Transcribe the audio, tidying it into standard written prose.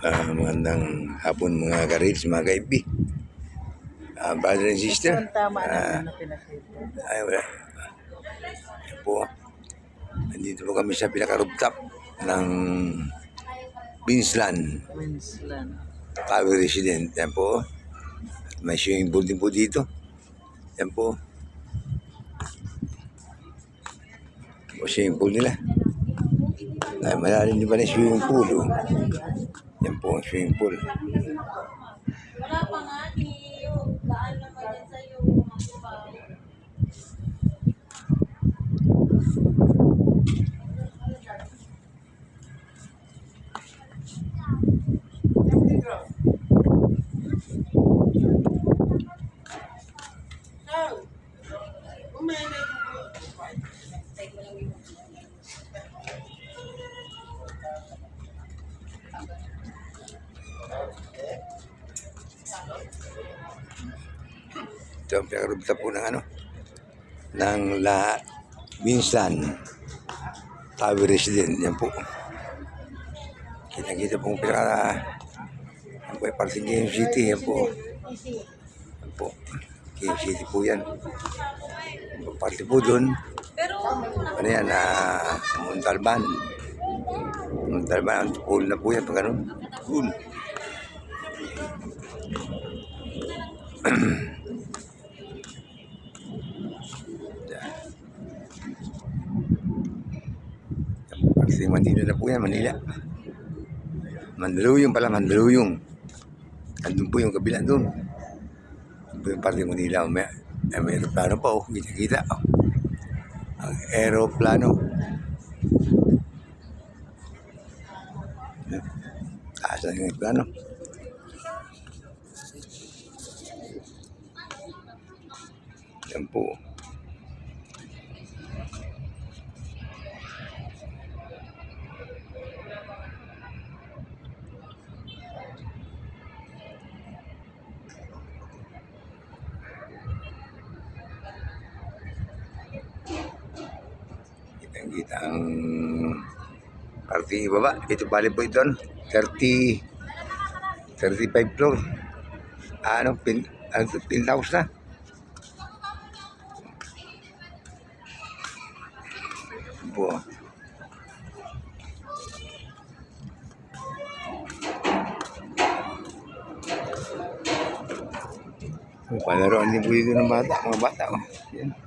Magandang hapon mga ka-reels, mga kaibi. Brother and sister. Tama naman na pinakita. Ay, wala. Yan po. Nandito po kami sa pinaka-rooftop ng Binsland Queensland. Tower Resident. Yan po. May swimming pool din po dito. Yan po. O swimming pool nila. Ay, malalim din pa na swimming pool. Oh. Yan po ang swimming pool. Wala pa nga, daan naman yan sa'yo. Ito ang pinaka-rooftop po ng ng Binsland Tower Resident. Yan po. Kita-kita po ang yan po ay parting Game City. Yan po. Yan po. Game City po yan. Party po doon. Ano yan? Montalban. Montalban. Pool na po yan. Pag ganun. Pool. Kasi Manila na po yan, Manila. Mandaluyong pala, Mandaluyong. Andun po yung kabila doon. Andun po yung parte ng Manila. May aeroplano pa, kita-kita. Ang aeroplano. Taas na yung aeroplano. Yan po. Kita ang parting ibaba. Ito bali po ito 35 floor. Penthouse na. Po. Palaroan din po dito ng bata, mga bata. Yan.